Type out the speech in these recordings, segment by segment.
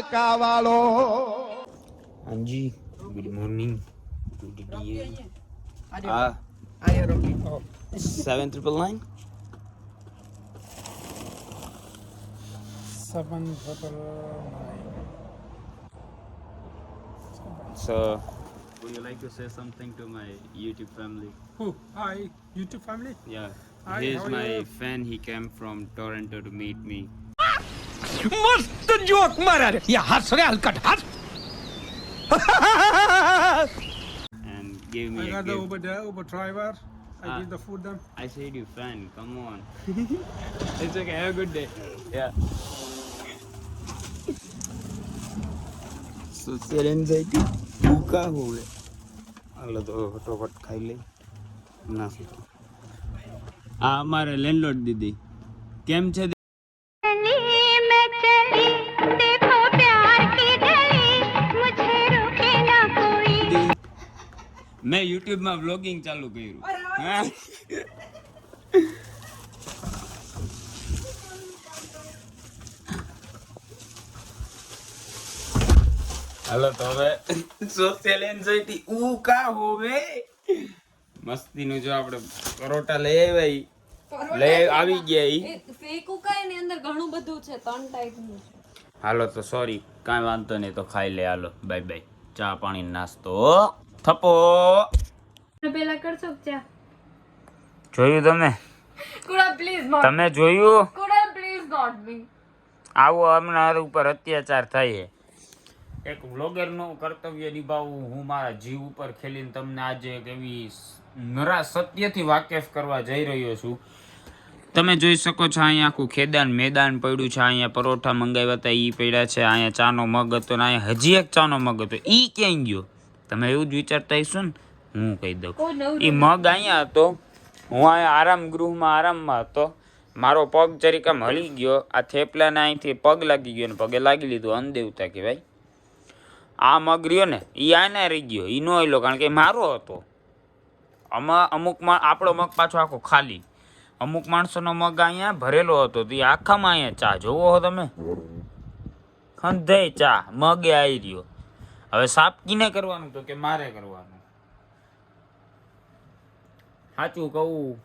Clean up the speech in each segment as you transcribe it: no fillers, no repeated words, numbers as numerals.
દ્વારકા વાળો. હાજી good morning good day. Ah, આ 7999 So, would you like to say something to my YouTube family? who? Hi, YouTube family. Yeah. Hi, He is how are my you? fan. He came from Toronto to meet me. મસ્ત joke મારા રે યા હસ રે હલકટ હસ. And give me I a got the gift. Uber driver. I Ah. give the food them. I said you fan. Come on. It's okay. Have a good day. Yeah. Social anxiety भूखा हो गए. अल्लाह तो फटाफट खाई ले ना. आ हमारे landlord दीदी केम छे? मैं चली देखो प्यार की गली मुझे रोके ना कोई. मैं YouTube में व्लॉगिंग चालू કર્યું. હા. હાલો તો હવે સોશિયલ એન્ઝાઇટી ઉકા હોવે મસ્તીનું જો આપણે પરોઠા લઈ આવ્યા લઈ આવી ગયા ઈ ફેક ઉકાય ને અંદર ઘણું બધું છે ત્રણ ટાઈપનું છે. હાલો તો સોરી કાંઈ વાંધો નહીં તો ખાઈ લે. હાલો બાય બાય. ચા પાણી નાસ્તો થપો. પેલા કરશો ચા. જોયું તમે? કુડા પ્લીઝ નોટ. તમે જોયું? કુડા પ્લીઝ નોટ મી. આવો હમણાં ઉપર અત્યાચાર થાય છે. એક વ્લોગરનું કર્તવ્ય નિભાવવું હું મારા જીવ ઉપર ખેલીને તમને આજે એક એવી નરા સત્યથી વાકેફ કરવા જઈ રહ્યો છું. તમે જોઈ શકો છો અહીંયા આખું ખેદાન મેદાન પડ્યું છે. અહીંયા પરોઠા મંગાવ્યા હતા એ પડ્યા છે. અહીંયા ચાનો મગ હતો ને અહીંયા હજી એક ચાનો મગ હતો. એ ક્યાંય ગયો? તમે એવું જ વિચારતા હશો ને. હું કહી દઉં એ મગ અહીંયા હતો. હું અહીંયા આરામ ગૃહમાં આરામમાં હતો. મારો પગ જરીક આમ હલી ગયો. આ થેપલાને અહીંથી પગ લાગી ગયો ને પગે લાગી લીધું. અનદેવતા કહેવાય. આ મગ રહ્યો ને એ આને રહી ગયો. એ નો આવેલો કારણ કે મારો હતો. આમાં અમુકમાં આપણો મગ પાછો આખો ખાલી. અમુક માણસોનો મગ અહીંયા ભરેલો હતો તો એ આખામાં અહીંયા ચા જોવો હો તમે. ખંધે ચા મગે આવી રહ્યો. હવે સાફ કીને કરવાનું તો કે મારે કરવાનું. સાચું કહું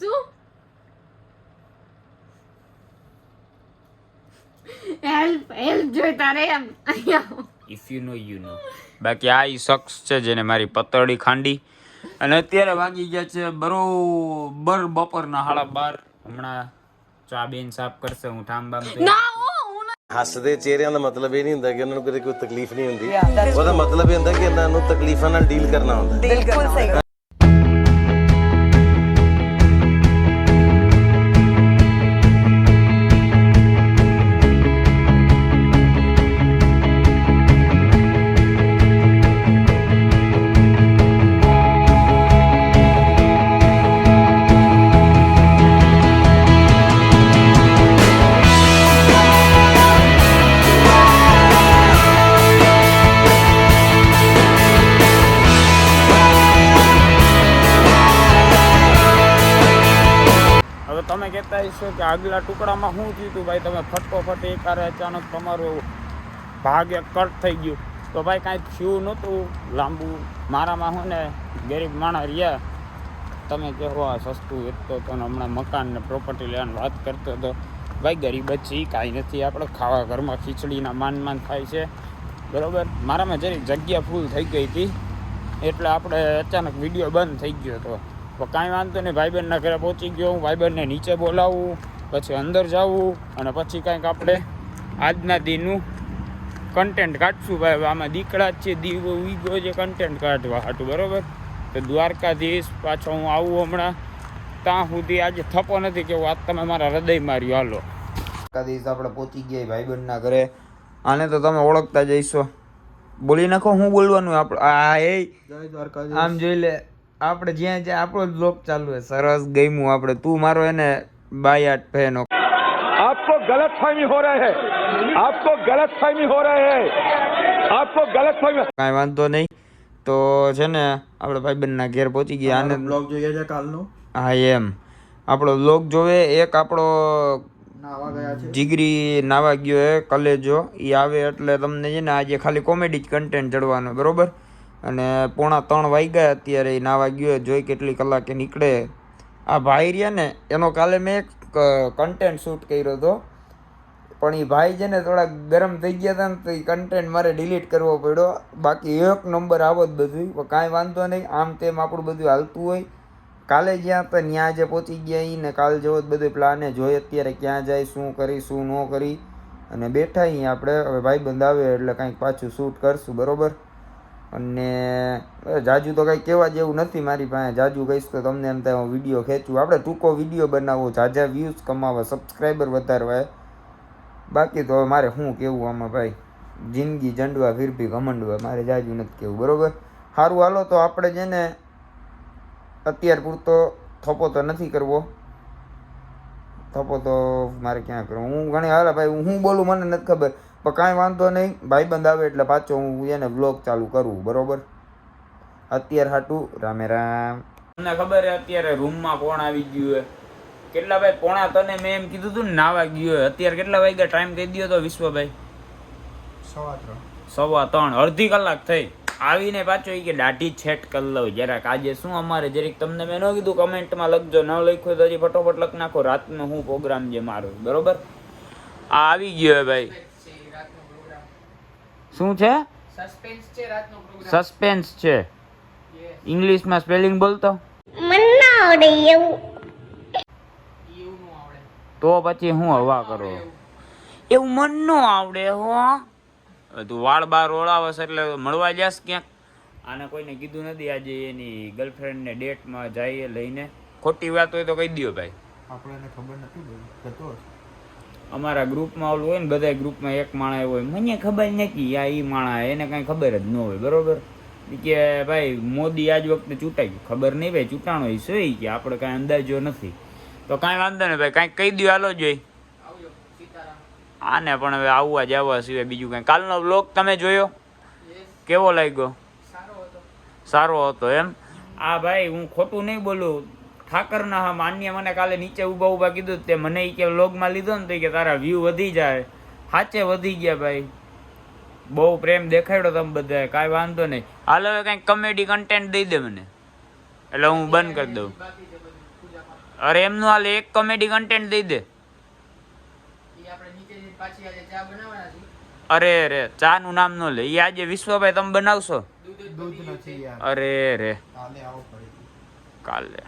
શું? હેલ્પ જોઈતા રે એમ અહીંયા. If you know you know. બાકી આ ઈ શખ્સ છે જેને મારી પતળી ખાંડી અને અત્યારે વાગી ગયા છે બરોબર બપોરના 12:30. હમણાં ચા બેન સાફ કરશે. હું ઠામ બામ ના હું ਹੱਸਦੇ ਚਿਹਰਿਆਂ ਦਾ ਮਤਲਬ ਇਹ ਨਹੀਂ ਹੁੰਦਾ ਕਿ ਉਹਨਾਂ ਨੂੰ ਕਦੇ ਕੋਈ ਤਕਲੀਫ ਨਹੀਂ ਹੁੰਦੀ. ਉਹਦਾ ਮਤਲਬ ਇਹ ਹੁੰਦਾ ਕਿ ਇਹਨਾਂ ਨੂੰ ਤਕਲੀਫਾਂ ਨਾਲ ਡੀਲ ਕਰਨਾ ਹੁੰਦਾ. ਬਿਲਕੁਲ ਸਹੀ. તમે કહેતા હશો કે આગલા ટુકડામાં શું થયું હતું ભાઈ? તમે ફટોફટ એકારે અચાનક તમારો ભાગ એક કટ થઈ ગયો. તો ભાઈ કાંઈ થયું નહોતું લાંબુ. મારામાં શું ને ગરીબ માણસ રહ્યા. તમે કહો આ સસ્તું વેચતો હતો ને હમણાં મકાન ને પ્રોપર્ટી લેવાની વાત કરતો હતો. ભાઈ ગરીબ જ છે કાંઈ નથી. આપણે ખાવા ઘરમાં ખીચડીના માન થાય છે બરાબર. મારામાં જરી જગ્યા ફૂલ થઈ ગઈ હતી એટલે આપણે અચાનક વિડીયો બંધ થઈ ગયો હતો. તો કાંઈ વાંધો નહીં. ભાઈબંધના ઘરે પહોંચી ગયો હું. ભાઈબંધને નીચે બોલાવું પછી અંદર જવું અને પછી કાંઈક આપણે આજના દીનું કન્ટેન્ટ કાઢશું. ભાઈ આમાં દીકરા જ છે દીવો ઉગો છે કન્ટેન્ટ કાઢવા હાટું બરાબર. તો દ્વારકાધીશ પાછો હું આવું હમણાં. ત્યાં સુધી આજે થપો નથી કે વાત તમે મારા હૃદય માર્યો. હાલો દ્વારકાધીશ આપણે પહોંચી ગયા ભાઈબંધના ઘરે. આને તો તમે ઓળખતા જઈશો. બોલી નાખો હું બોલવાનું આપણે. આ એ આમ જોઈ લે આપણે જ્યાં જ્યાં આપણો જ બ્લોગ ચાલુ છે. સરસ ગમ્યું આપણે. તું મારો એને બાયાટ ફેનો. आपको गलतफहमी हो रहा है. आपको गलतफहमी हो रहा है. आपको गलतफहमी. કાંઈ વાંધો નહીં. તો છે ને આપણે ભાઈબંધના ઘેર પહોંચી ગયા. આને બ્લોગ જોઈએ છે કાલનો. હા એમ આપણો બ્લોગ જોવે. એક આપણો જીગરી નાવા ગયો હે કલેજો. એ આવે એટલે તમને છે ને આજે ખાલી કોમેડી જ કન્ટેન્ટ ચડવાનો, બરોબર. અને 2:45 વાગ્યા અત્યારે એ નાવા ગયો. જોઈ કેટલી કલાકે નીકળે. આ ભાઈ રહ્યા ને એનો કાલે મેં એક કન્ટેન્ટ શૂટ કર્યો હતો, પણ એ ભાઈ છે ને થોડા ગરમ થઈ ગયા હતા ને તો એ કન્ટેન્ટ મારે ડિલીટ કરવો પડ્યો. બાકી 1 નંબર આવો જ બધું, પણ કાંઈ વાંધો નહીં. આમ તેમ આપણું બધું હાલતું હોય. કાલે જ્યાં તો ત્યાં જે પહોંચી ગયા એ ને કાલ જેવો જ બધું પ્લાને જોઈ અત્યારે ક્યાં જાય, શું કરી શું ન કરી, અને બેઠા અહીં આપણે. હવે ભાઈબંધ આવે એટલે કાંઈક પાછું શૂટ કરશું, બરાબર. અને જાજુ તો કંઈ કહેવા જેવું નથી મારી પાસે. જાજુ કહીશ તો તમને એમ થાય હું વિડીયો ખેંચું. આપણે ટૂંકો વિડીયો બનાવવો, ઝાઝા વ્યૂઝ કમાવા, સબસ્ક્રાઈબર વધારવા. બાકી તો મારે શું કહેવું આમાં ભાઈ, જિંદગી જંડવા ફિર ભી ઘમંડવા, મારે જાજુ નથી કહેવું, બરાબર. સારું હાલો તો આપણે છે ને અત્યાર પૂરતો થપ્પો તો નથી કરવો. થપ્પો તો મારે ક્યાં કરવો, હું ઘણી હાલે ભાઈ હું બોલું મને નથી ખબર, પણ કાંઈ વાંધો નહીં. ભાઈબંધ આવે એટલે પાછો હું એને વ્લોગ ચાલુ કરું, બરાબર. અત્યાર હાટું રામે રામ. તમને ખબર છે અત્યારે રૂમમાં કોણ આવી ગયું હે? કેટલા ભાઈ 2:45 મેં એમ કીધું હતું ને નાવા ગયો હે. અત્યારે કેટલા વાગ્યા ટાઈમ કહી દો તો વિશ્વભાઈ? 3:15. અડધી કલાક થઈ. આવીને પાછો એ કે દાઢી છેટ કરી લઉં જરાક આજે. શું અમારે જરીક તમને મેં ન કીધું કમેન્ટમાં લખજો, ન લખ્યું તો હજી ફટોફટ લખ નાખો. રાતનો હું પ્રોગ્રામ છે મારો, બરોબર. આ આવી ગયો હે ભાઈ. શું છે? સસ્પેન્સ છે. ઇંગ્લિશમાં સ્પેલિંગ બોલતો તો પછી હું હવા કરો એવું મન નો આવડે હો. તું વાળ બાર ઓળાવસ એટલે મળવા જાસ ક્યાંક. આને કોઈને કીધું નથી આજે એની ગર્લફ્રેન્ડને ડેટમાં જઈએ લઈને. ખોટી વાત હોય તો કહી દો ભાઈ. આપણને ખબર નથી. અમારા ગ્રુપમાં ઓલું હોય ને, બધા ગ્રુપમાં એક માણસ હોય મને ખબર નથી, આ એ માણસ એને કાંઈ ખબર જ ન હોય, બરોબર. કે ભાઈ મોદી આજ વખતે ચૂંટાઈ ગયું. ખબર નહીં ભાઈ ચૂંટાણો એ શું કે આપણે કાંઈ અંદાજો નથી. તો કાંઈ વાંધો નહીં ભાઈ, કાંઈક કહી દો હાલો જોઈ. આને પણ હવે આવવા જવા સિવાય બીજું કાંઈ. કાલનો વ્લોગ તમે જોયો? કેવો લાગ્યો? સારો હતો એમ. આ ભાઈ હું ખોટું નહીં બોલું. ઠાકરના હા માન્ય મને કાલે નીચે ઊભા કીધું તે મને કે વ્લોગમાં લીધો ને તો કે તારા વ્યૂ વધી જાય. સાચે વધી ગયા ભાઈ. બહુ પ્રેમ દેખાડ્યો તમે બધાએ. કાંઈ વાંધો નહીં. હાલ હવે કાંઈક કોમેડી કન્ટેન્ટ દઈ દે મને એટલે હું બંધ કરી દઉં. અરે એમનું હાલ એક કોમેડી કન્ટેન્ટ દઈ દે. અરે રે ચા નું નામ ન લે. એ આજે વિશ્વભાઈ તમે બનાવશો? અરે રે કાલે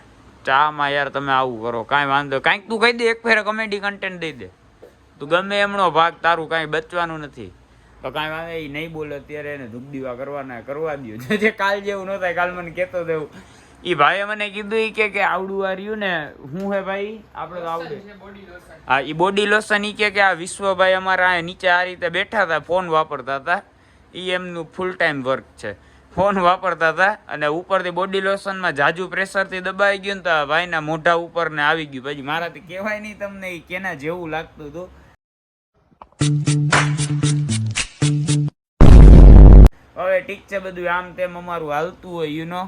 ચા માં યાર તમે આવું કરો. કાંઈ વાંધો. કાંઈક તું કહી દે એક ફેરે કોમેડી કન્ટેન્ટ દઈ દે. તું ગમે એમનો ભાગ, તારું કાંઈ બચવાનું નથી. તો કાંઈ વાંધો એ નહીં બોલે અત્યારે એને ધૂપદીવા કરવાના કરવા દો. જે કાલ જેવું ન થાય. કાલ મને કહેતો દેવું એ ભાઈએ મને કીધું એ કે આવડું આ રહ્યું ને હું હે ભાઈ આપણે તો આવડે. હા એ બોડી લોશન એ કે આ વિશ્વભાઈ અમારા નીચે આ રીતે બેઠા હતા, ફોન વાપરતા હતા. એ એમનું ફૂલ ટાઈમ વર્ક છે. ફોન વાપરતા હતા અને ઉપરથી બોડી લોશનમાં જાજુ પ્રેશરથી દબાઈ ગયું ને તો ભાઈના મોઢા ઉપર ને આવી ગયું. પછી મારાથી કહેવાય નહીં તમને એ કેના જેવું લાગતું હતું. હવે ઠીક છે બધું આમ તેમ અમારું હાલતું હોય યુ નો.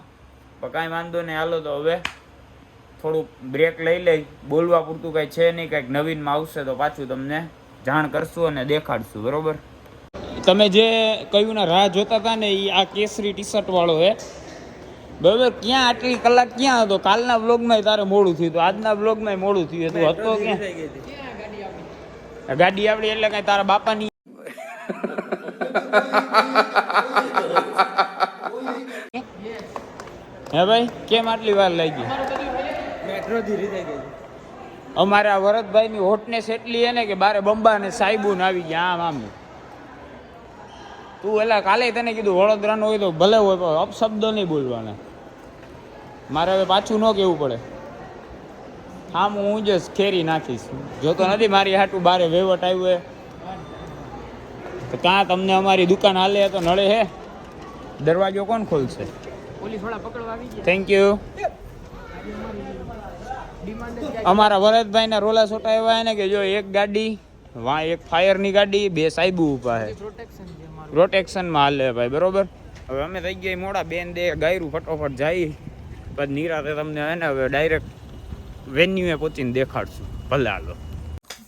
પણ કાંઈ વાંધો નહીં. હાલો તો હવે થોડુંક બ્રેક લઈ લઈ. બોલવા પૂરતું કાંઈ છે નહીં. કાંઈક નવીનમાં આવશે તો પાછું તમને જાણ કરશું અને દેખાડશું, બરોબર. તમે જે કહ્યું ને રાહ જોતા હતા ને એ આ કેસરી ટી શર્ટ વાળો હે, બરોબર. ક્યાં આટલી કલાક ક્યાં હતો? કાલના વ્લોગમાં તારે મોડું થયું હતું, આજના વ્લોગમાં મોડું થયું હતું. હતો ક્યાં? ગાડી આવડી એટલે કાંઈ તારા બાપાની હે ભાઈ? કેમ આટલી વાર લાગી? અમારા વરદભાઈ ની હોટનેસ એટલી હે ને કે બારે બંબા ને સાહેબુ ને આવી ગયા. આમ આમ તું એલા કાલે તને કીધું વડોદરાનો હોય તો ભલે હોય પણ અપશબ્દો નહીં બોલવાના. મારે હવે પાછું ન કહેવું પડે. હા હું જ ખેરી નાખીશ. જોતો નથી મારી હાટું બારે વહીવટ આવ્યું હે. કાં તમને અમારી દુકાન હાલે તો નળે હે? દરવાજો કોણ ખોલશે? Thank you. અમારા વરદભાઈ ના રોલા છોટા એવા ને કે જો એક ગાડી વાં એક ફાયરની ગાડી, બે સાહેબુ ઉભા છે. પ્રોટેક્શનમાં હાલે ભાઈ, બરોબર. હવે અમે થઈ ગયા મોડા. બેન દે ગાયરું ફટોફટ જાય પછી નિરાતે તમને હે ને હવે ડાયરેક્ટ વેન્યુએ પહોંચીને દેખાડશું. ભલે હાલો.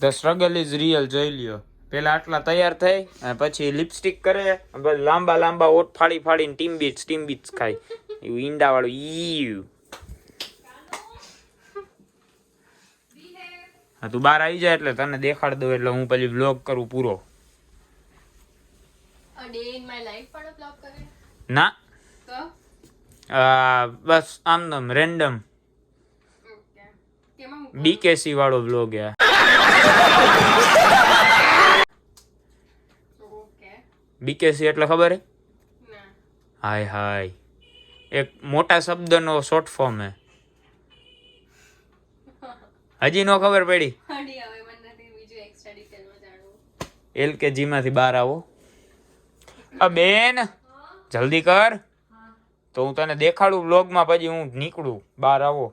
The struggle is real. જોઈ લ્યો, પેલા આટલા તૈયાર થઈ અને પછી લિપસ્ટિક કરે, પછી લાંબા લાંબા ઓઠ ફાડી ફાડીને ટીમ બીટ્સ ખાય. એવું ઈંડા વાળું ઈ. હા, તું બહાર આવી જાય એટલે તને દેખાડ દઉં, એટલે હું પછી વ્લોગ કરું પૂરો. ના, બસ આમ રેન્ડમ બીકેસી વાળો વ્લોગ હે. બીકેસી એટલે ખબર હે? હાય હાય, એક મોટા શબ્દનો શોર્ટ ફોર્મ હે. હજી નો ખબર પડી? LKG માંથી બહાર આવો. બેન જલ્દી કર, તો હું તને દેખાડું વ્લોગમાં, પછી હું નીકળું. બહાર આવો.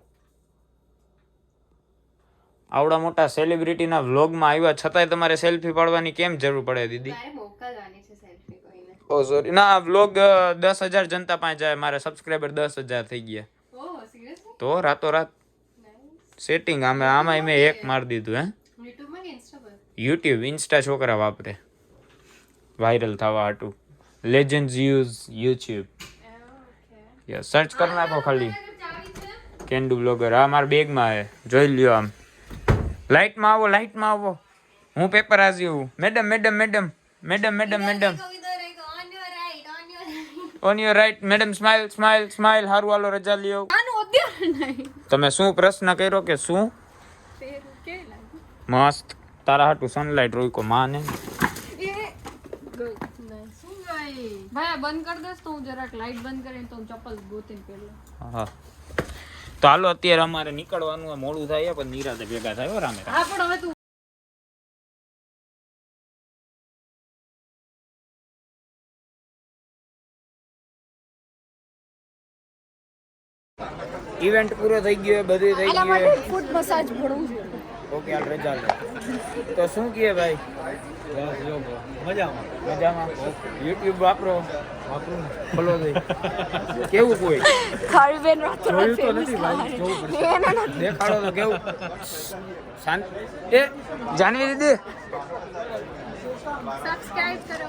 આવડા મોટા સેલિબ્રિટીના વ્લોગમાં આવ્યા છતાંય તમારે સેલ્ફી પાડવાની કેમ જરૂર પડે દીદી? ઓ સોરી, ના વ્લોગ 10,000 જનતા પાસે જાય, મારા સબસ્ક્રાઇબર 10,000 થઈ ગયા. તો રાતોરાત સેટિંગ આમાં મેં એક મારી દીધું. હે યુટ્યુબ, ઇન્સ્ટા છોકરા વાપરે વાયરલ થવા હાટું. લેજેન્ડ્સ યુઝ યુટ્યુબ. યસ, સર્ચ કરી નાખો ખાલી કેન્ડુ બ્લોગર. આ મારા બેગમાં હે, જોઈ લ્યો. આમ લાઇટમાં આવો, લાઇટમાં આવો. હું પેપર આજી હું. Madam madam madam madam madam madam on your right madam. Smile smile smile. હારું હાલો, રજા લ્યો. તમે શું પ્રશ્ન કર્યો કે શું? મસ્ત તારા હાટું સનલાઇટ રોઈકો માને. ભાઈ બંધ કરી દેસ તો હું જરાક લાઈટ બંધ કરીને તો હું ચપ્પલ ગોતીને પહેરલો. હા, તો હાલો અત્યારે અમારે નીકળવાનું મોડું થાય, પણ નિરાતે ભેગા થાય. રામે હા, પણ હવે તું ઇવેન્ટ પૂરો થઈ ગયો, બધું થઈ ગયું. ફૂટ મસાજ ભણવું છે. ઓકે, હાલ રજા લે. તો શું કહે ભાઈ? મજામાં. યુટ્યુબ વાપરો ફોલો થઈ કેવું? કોઈ ખારી બેન રાતો જોયું તો નથી ભાઈ, દેખાડો તો કેવું. શાંત એ જાનવી દીદી સબસ્ક્રાઇબ કરો,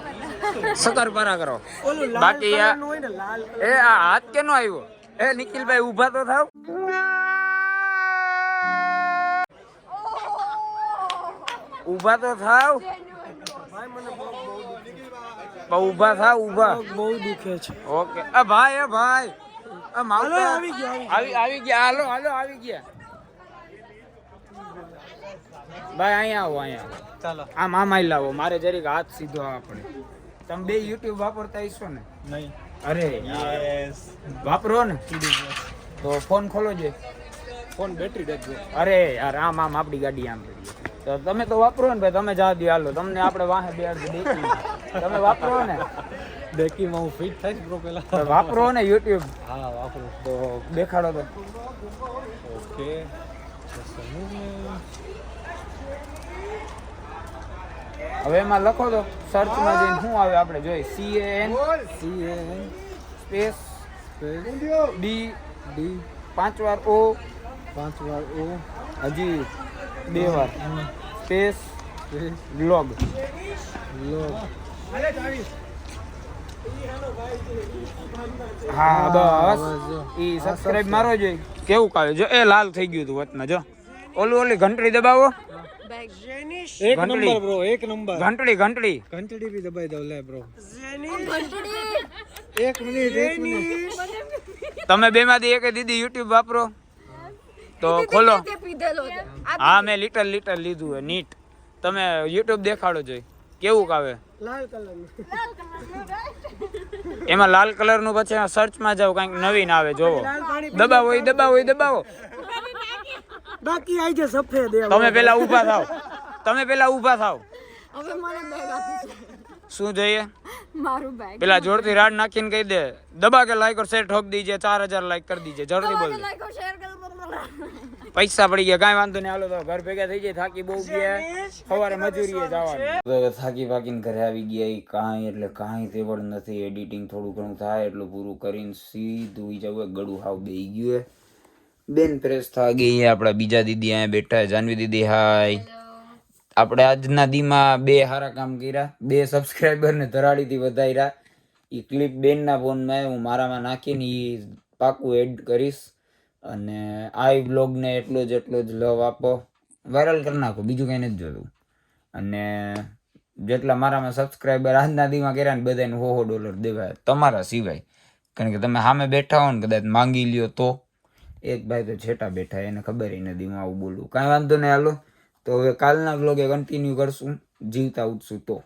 સકરપરા કરો. બાકી એ આ હાથ કેનો આવ્યો? એ નિખિલભાઈ ઊભા તો થાવ. ઊભા તો થાવ. ઊભા થાવ, ઊભા. બહુ દુખે છે. ઓકે. ભાઈ ભાઈ આવી ગયા. હાલો હાલો આવી ગયા. ભાઈ અહીંયા આવો, અહીંયા ચાલો. આમ આઈ લાવો, મારે જરીક હાથ સીધો આપણે. તમે બે યુટ્યુબ વાપરતા હશો ને? નહીં. અરે વાપરો ને તો ફોન ખોલો છે. Phone battery dead. અરે યાર, આમ આપણી ગાડી આમ કરી. તો તમે તો વાપરો ને ભાઈ, તમે જા દો. હાલો, તમને આપણે વાહે બેડ દેખી. તમે વાપરો ને ડેકીમાં હું ફિટ થાય બ્રો પેલા. વાપરો ને યુટ્યુબ. હા વાપરો. તો દેખાડો તો. ઓકે, હવે એમાં લખો તો સર્ચમાં જઈને શું આવે આપણે જોઈએ. CAN સ્પેસ D 5 વાર O 5 વાર O હજી 2 વાર સ્પેસ વ્લોગ. હા બસ, ઈ સબસ્ક્રાઇબ મારો જોઈએ. કેવું કાવે જો એ લાલ થઈ ગયું હતું વચમાં. જો ઓલી ઘંટડી દબાવો. એક નંબર બ્રો, એક નંબર. ઘંટડી ઘંટડી भी દબાઈ દો લે બ્રો. એક મિનિટ. તમે બે માંથી એક દીદી યુટ્યુબ વાપરો તો ખોલો. હા, મેં લીટર લીધું હે નીટ. તમે યુટ્યુબ દેખાડો જોઈ કેવું કાવે. લાલ કલરનું. એમાં લાલ કલરનું પછી સર્ચમાં જાવ, કંઈક નવીન આવે જોવો. દબાવો દબાવો. બાકી આઈ છે સફેદ. તમે પેલા ઊભા થાવ. હવે મને બેગ આપી છે. શું જોઈએ? મારું બેગ. પેલા જોરથી રાડ નાખીને કહી દે દબા કે લાઈક और शेयर ठोक दीजिए, 4000 लाइक कर दीजिए. जल्दी बोल. લાઈક ઓર શેર કરો. પૈસા પડી ગયા, કાંઈ વાંધો નહીં. હાલો તો ઘર ભેગા થઈ જાય. થાકી બહુ ગયા, સવારે મજૂરીએ જવાનું. થાકી પાકીને ઘરે આવી ગયા. કાંઈ એટલે કાંઈ તેવડ નથી. એડિટિંગ થોડું ઘણું થાય એટલું પૂરું કરીને સીધું જવું. ગળું હાવ બેહી ગયું. બેન પ્રેસ થા ગઈ. આપણા બીજા દીદી અહીંયા બેઠા. જાનવી દીદી હાય. આપણે આજના દીમાં 2 સારા કામ કર્યા, 2 સબસ્ક્રાઈબરને ધરાડીથી વધાર્યા. એ ક્લિપ બેનના ફોનમાં હું મારામાં નાખીને એ પાકું એડ કરીશ. અને આ બ્લોગને એટલો જ લવ આપો, વાયરલ કરી નાખો, બીજું કંઈ નથી જોતું. અને જેટલા મારામાં સબસ્ક્રાઈબર આજના દીમાં કર્યા ને બધાને $100 દેવાય તમારા સિવાય, કારણ કે તમે સામે બેઠા હો ને કદાચ માંગી લ્યો તો. એક ભાઈ તો છેટા બેઠા, એને ખબર નથી હું આવું બોલું. કાંઈ વાંધો નહીં, હાલો તો હવે કાલના બ્લોગે કન્ટિન્યુ કરશું, જીવતા ઉઠશું તો.